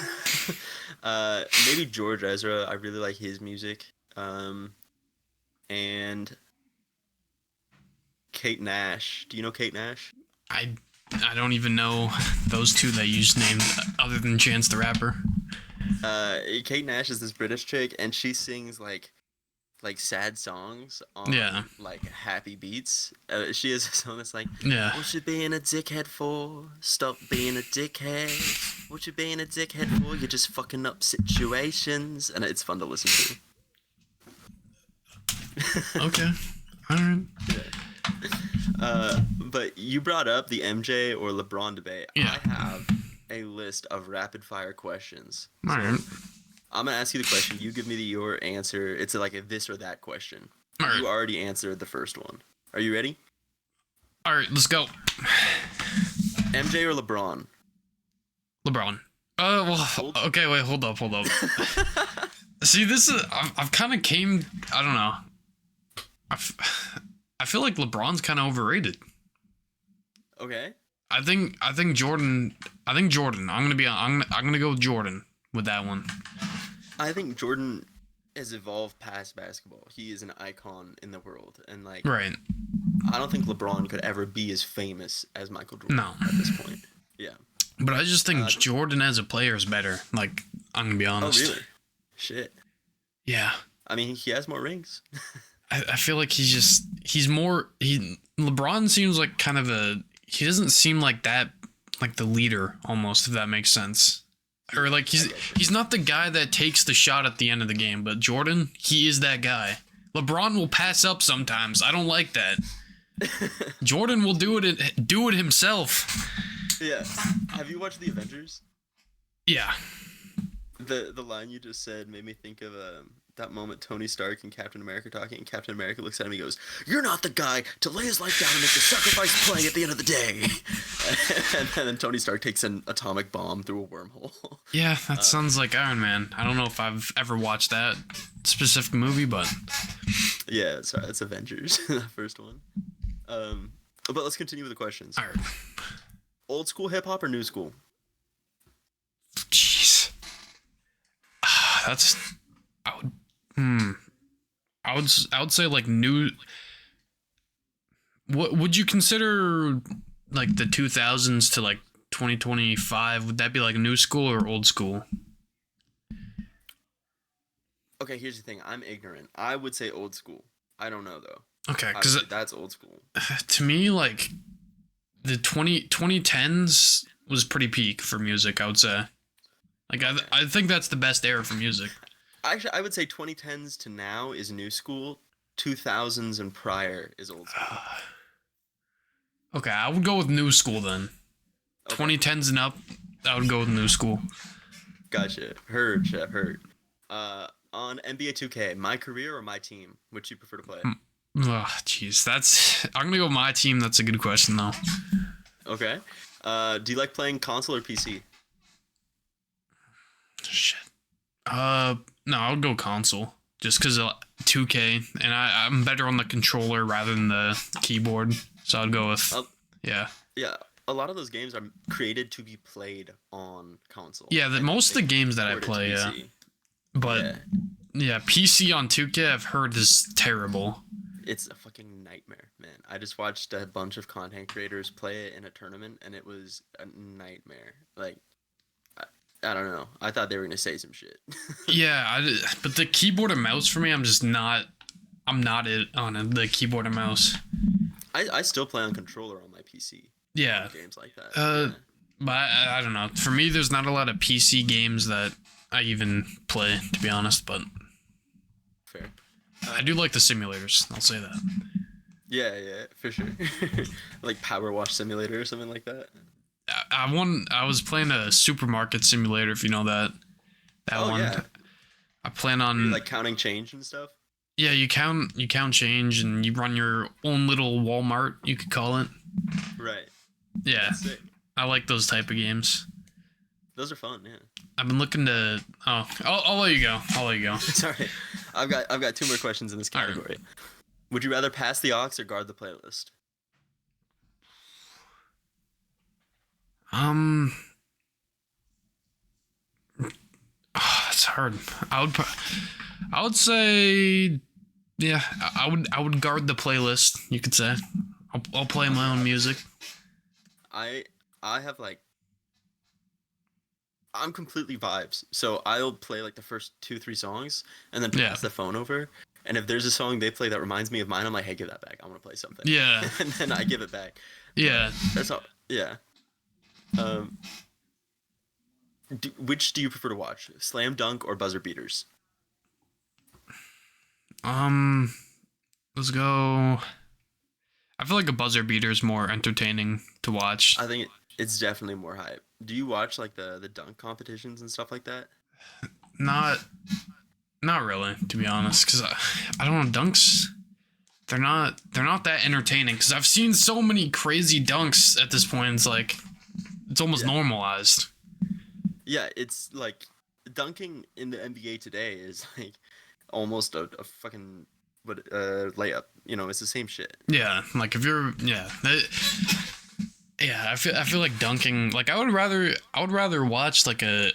Maybe George Ezra. I really like his music. And Kate Nash. Do you know Kate Nash? I don't even know those 2 that you just named other than Chance the Rapper. Kate Nash is this British chick, and she sings like sad songs on like happy beats. She has a song that's like, what you being a dickhead for? Stop being a dickhead. What you being a dickhead for? You're just fucking up situations, and it's fun to listen to. Okay, all right. But you brought up the MJ or LeBron debate. Yeah. I have a list of rapid fire questions. All right. I'm gonna ask you the question. You give me your answer. It's like a this or that question. All right. You already answered the first one. Are you ready? All right, let's go. MJ or LeBron? LeBron. Well, okay, wait, hold up. See, this is I've kind of came. I don't know. I feel like LeBron's kind of overrated. Okay. I think Jordan. I'm gonna go with Jordan. with that one. I think Jordan has evolved past basketball. He is an icon in the world, and like Right. I don't think LeBron could ever be as famous as Michael Jordan No. at this point. Yeah. But I just think Uh, Jordan as a player is better. Like, I'm gonna be Oh honest. really? Shit. Yeah. I mean, he has more rings. I feel like he's more LeBron seems like kind of he doesn't seem like that, like the leader almost, if that makes sense. Or like he's not the guy that takes the shot at the end of the game, but Jordan, he is that guy. LeBron will pass up sometimes. I don't like that. Jordan will do it himself. Yeah. Have you watched The Avengers? Yeah. The line you just said made me think of that moment Tony Stark and Captain America talking, and Captain America looks at him and he goes, "You're not the guy to lay his life down and make the sacrifice play at the end of the day." And then Tony Stark takes an atomic bomb through a wormhole. Yeah, that sounds like Iron Man. I don't know if I've ever watched that specific movie, but Yeah, sorry, that's Avengers, the first one. But let's continue with the questions. all right. Old school hip hop or new school? Jeez. That's I would say like new. What would you consider like the 2000s to like 2025? Would that be like new school or old school? Okay, here's the thing. I'm ignorant. I would say old school. I don't know though. Okay, because That's old school. to me, like the 2010s was pretty peak for music, I would say. Like I think that's the best era for music. Actually, I would say 2010s to now is new school. 2000s and prior is old school. Okay, I would go with new school then. Okay. 2010s and up, I would go with new school. Gotcha. Heard, chef. Heard. On NBA 2K, my career or my team? Which you prefer to play? Ugh, jeez, I'm gonna go with my team. That's a good question though. Okay. Do you like playing console or PC? Shit. No, I would go console just because 2K, and I'm better on the controller rather than the keyboard. So I'd go with yeah. Yeah. A lot of those games are created to be played on console. Yeah, and most of the they games that I port it to play, yeah. PC. But yeah, PC on 2K I've heard is terrible. It's a fucking nightmare, man. I just watched a bunch of content creators play it in a tournament, and it was a nightmare. Like, I don't know. I thought they were gonna say some shit. Yeah, but the keyboard and mouse for me, I'm not it on the keyboard and mouse. I still play on controller on my PC. Yeah. Games like that. But I don't know. For me, there's not a lot of PC games that I even play, to be honest. But Fair. I do like the simulators. I'll say that. Yeah, for sure. Like Power Wash Simulator or something like that. I was playing a supermarket simulator, if you know that. That one. Yeah. I plan You're, on like counting change and stuff. yeah. You count change and you run your own little Walmart. You could call it. Right. Yeah, That's sick. I like those type of games. Those are fun, yeah. I've been looking to. Oh, I'll let you go. I'll let you go. Sorry. I've got two more questions in this All right. category. Would you rather pass the aux or guard the playlist? It's hard. I would say, yeah, I would guard the playlist. You could say, I'll play my own music. I have like I'm completely vibes. So I'll play like the first 2-3 songs and then pass the phone over. And if there's a song they play that reminds me of mine, I'm like, hey, give that back. I want to play something. Yeah. And then I give it back. Yeah. That's all. Yeah. Which do you prefer to watch? Slam Dunk or Buzzer Beaters? Let's go. I feel like a buzzer beater is more entertaining to watch. I think it's definitely more hype. Do you watch like the dunk competitions and stuff like that? Not really, to be honest, because I don't know, dunks. They're not that entertaining because I've seen so many crazy dunks at this point. It's like it's almost normalized. Yeah, it's like dunking in the NBA today is like almost a fucking layup. You know, it's the same shit. Yeah, like if you're I feel like dunking. Like I would rather watch like a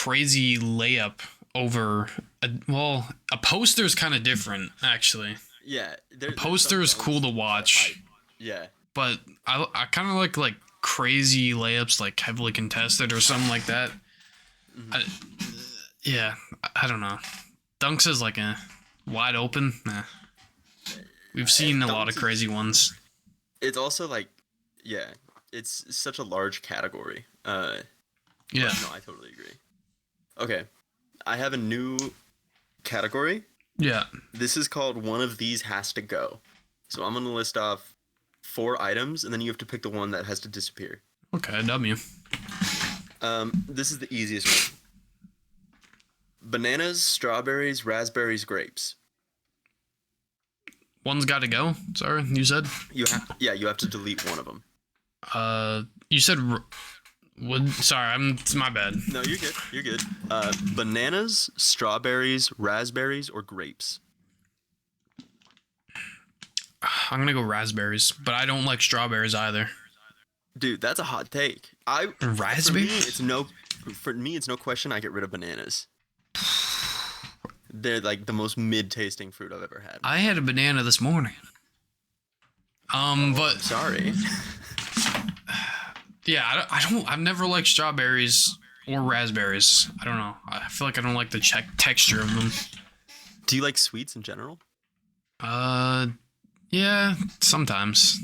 crazy layup over a poster is kind of different actually. Yeah, A poster is cool to watch, Yeah. but I kind of like crazy layups, like heavily contested or something like that. Yeah, I don't know. Dunks is like a wide open. Nah. We've seen a lot of crazy ones. It's also like, yeah, it's such a large category. Yeah. No, I totally agree. Okay, I have a new category. Yeah. This is called One of These Has to Go. So I'm going to list off 4 items, and then you have to pick the one that has to disappear. Okay, W. This is the easiest one. Bananas, strawberries, raspberries, grapes. One's got to go. Sorry, you said. You have to delete one of them. You said. Sorry, it's my bad. No, you're good. You're good. Bananas, strawberries, raspberries, or grapes. I'm gonna go raspberries, but I don't like strawberries either. Dude, that's a hot take. Raspberries? For me, it's no question I get rid of bananas. They're like the most mid-tasting fruit I've ever had. I had a banana this morning. But Sorry. yeah, I've never liked strawberries or raspberries. I don't know. I feel like I don't like the texture of them. Do you like sweets in general? Yeah, sometimes.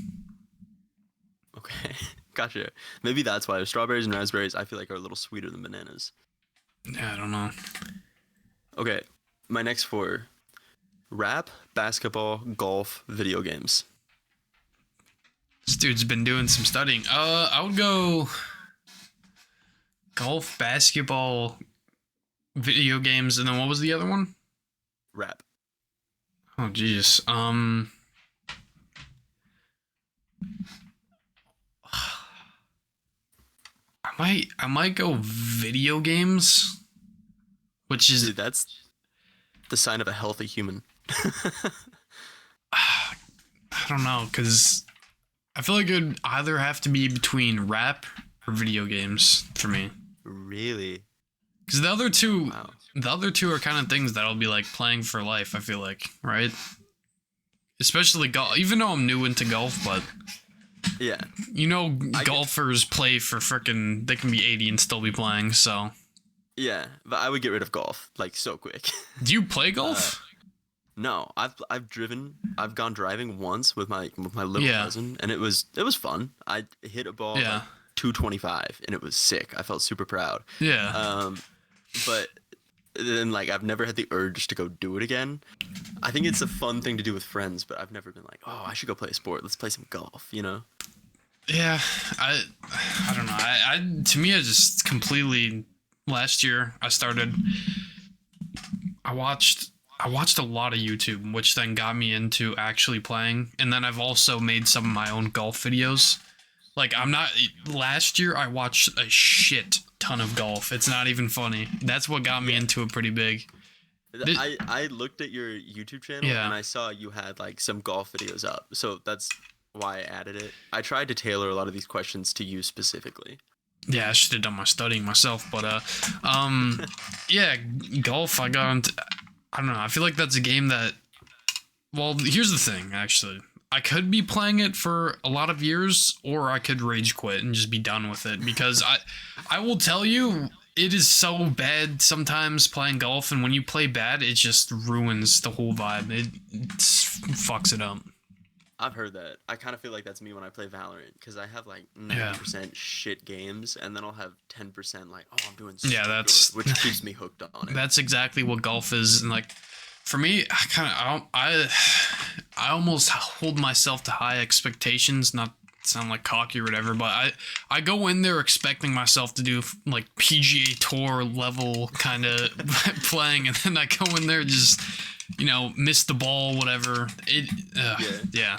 Okay, gotcha. Maybe that's why strawberries and raspberries I feel like are a little sweeter than bananas. Yeah, I don't know. Okay, my next 4: rap, basketball, golf, video games. This dude's been doing some studying. I would go golf, basketball, video games, and then what was the other one? Rap. Oh, jeez. I might go video games, which is Dude, that's the sign of a healthy human. I don't know, because I feel like it would either have to be between rap or video games for me. Really? Because the other two, Wow. are kind of things that I'll be like playing for life. I feel like, right? Especially golf. Even though I'm new into golf, but Yeah. golfers play for frickin'. They can be 80 and still be playing. So, Yeah, but I would get rid of golf like so quick. do you play golf? No, I've gone driving once with my little Yeah. cousin, and it was fun. I hit a ball Yeah. like 225, and it was sick. I felt super proud. Yeah. But then like I've never had the urge to go do it again. I think it's a fun thing to do with friends, but I've never been like, oh, I should go play a sport. Let's play some golf, you know? Yeah, I don't know. I to me, I just completely. Last year, I watched a lot of YouTube, which then got me into actually playing. And then I've also made some of my own golf videos. Like last year I watched a shit ton of golf. It's not even funny. That's what got me into it pretty big. I looked at your YouTube channel and I saw you had like some golf videos up. So that's why I added it. I tried to tailor a lot of these questions to you specifically. Yeah, I should have done my studying myself, but yeah, golf. I don't know. I feel like that's a game that. Well, here's the thing. Actually, I could be playing it for a lot of years, or I could rage quit and just be done with it. Because I will tell you, it is so bad sometimes playing golf, and when you play bad, it just ruins the whole vibe. It fucks it up. I've heard that. I kind of feel like that's me when I play Valorant, because I have like 90% shit games, and then I'll have 10% like, oh, I'm doing so good, which keeps me hooked on it. That's exactly what golf is, and like, for me, I almost hold myself to high expectations. Not to sound like cocky or whatever, but I go in there expecting myself to do like PGA Tour level kind of playing, and then I go in there just. Miss the ball, whatever. Yeah.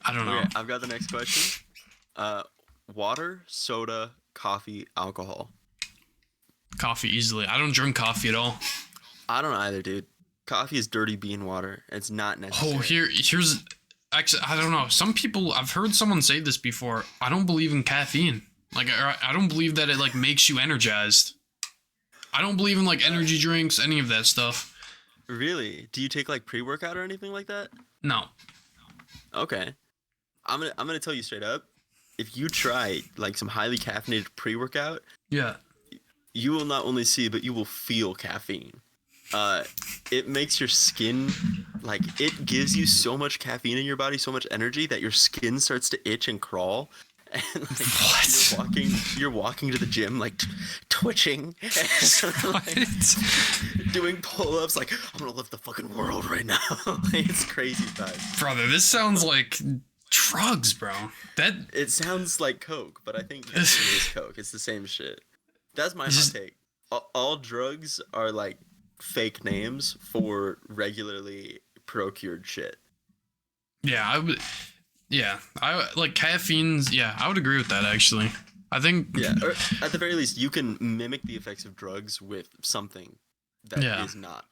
I don't know. Okay, I've got the next question. Water, soda, coffee, alcohol. Coffee easily. I don't drink coffee at all. I don't either, dude. Coffee is dirty bean water. It's not necessary. Oh, here's actually, I don't know. Some people, I've heard someone say this before. I don't believe in caffeine. Like, I don't believe that it like makes you energized. I don't believe in like energy drinks, any of that stuff. Really? Do you take like pre-workout or anything like that? No. Okay. I'm gonna tell you straight up. If you try like some highly caffeinated pre-workout, Yeah. you will not only see but you will feel caffeine. Uh, it makes your skin like it gives you so much caffeine in your body, so much energy that your skin starts to itch and crawl. And like What? you're walking to the gym like twitching, and, like, What? doing pull-ups like I'm gonna lift the fucking world right now. Like, it's crazy times. Brother, this sounds like drugs, bro. That It sounds like Coke, but I think it is Coke. It's the same shit. That's my hot Just- take. All drugs are like fake names for regularly procured shit. yeah, I would. Yeah, I like caffeine's. Yeah, I would agree with that actually. I think. Yeah, or at the very least, you can mimic the effects of drugs with something that is Yeah. not.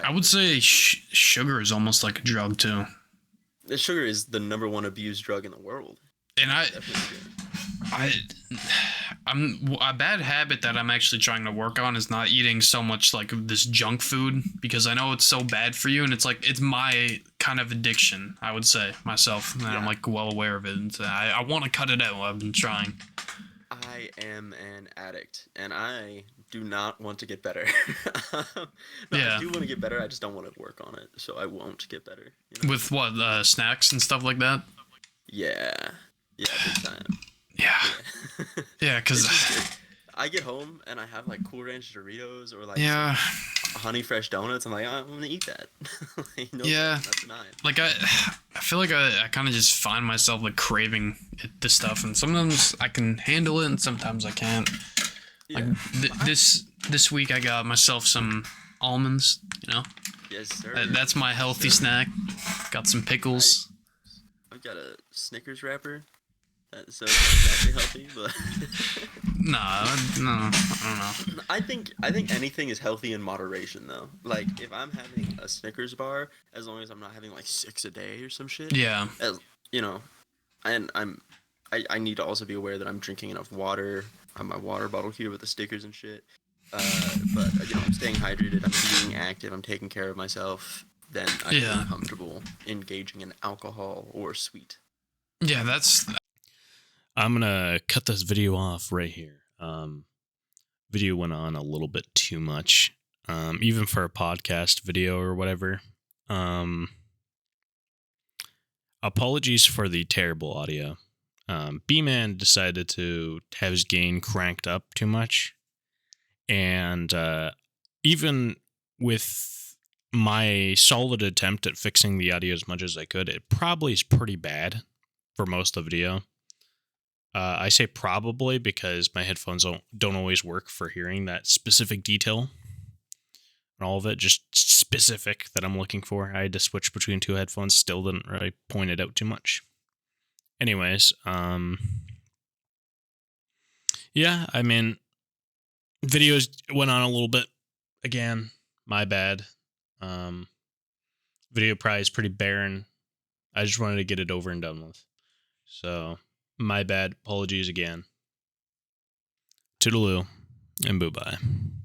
I would say sugar is almost like a drug too. Sugar is the number one abused drug in the world. And Definitely. I'm a bad habit that I'm actually trying to work on is not eating so much like this junk food because I know it's so bad for you and it's like it's my kind of addiction, I would say myself, and I'm Yeah. like well aware of it. And I want to cut it out. I've been trying. I am an addict, and I do not want to get better. No, Yeah. I do want to get better. I just don't want to work on it, so I won't get better. You know? With what snacks and stuff like that. Yeah, big time. Yeah, yeah, It's because just- I get home and I have like Cool Ranch Doritos or like yeah, some Honey Fresh donuts. I'm like, I'm gonna eat that. Like, no, Yeah. that's not. like I feel like I kind of just find myself like craving this stuff, and sometimes I can handle it, and sometimes I can't. Yeah. Like this week I got myself some almonds. You know, Yes, sir. that's my healthy snack. Got some pickles. I've got a Snickers wrapper. So it's not exactly healthy, but No, I don't know. I think anything is healthy in moderation though. Like if I'm having a Snickers bar, as long as I'm not having like 6 a day or some shit. Yeah, As you know, and I need to also be aware that I'm drinking enough water. I have my water bottle here with the stickers and shit. But you know, I'm staying hydrated. I'm being active. I'm taking care of myself. Then I Yeah. feel comfortable engaging in alcohol or sweet. yeah, that's I'm gonna cut this video off right here. Video went on a little bit too much, even for a podcast video or whatever. Apologies for the terrible audio. B-Man decided to have his gain cranked up too much, and even with my solid attempt at fixing the audio as much as I could, it probably is pretty bad for most of the video. I say probably because my headphones don't always work for hearing that specific detail. And all of it, just specific that I'm looking for. I had to switch between 2 headphones, still didn't really point it out too much. Anyways, yeah, I mean, videos went on a little bit. Again, my bad. Video probably is pretty barren. I just wanted to get it over and done with. So, my bad. Apologies again. Toodaloo and boo-bye.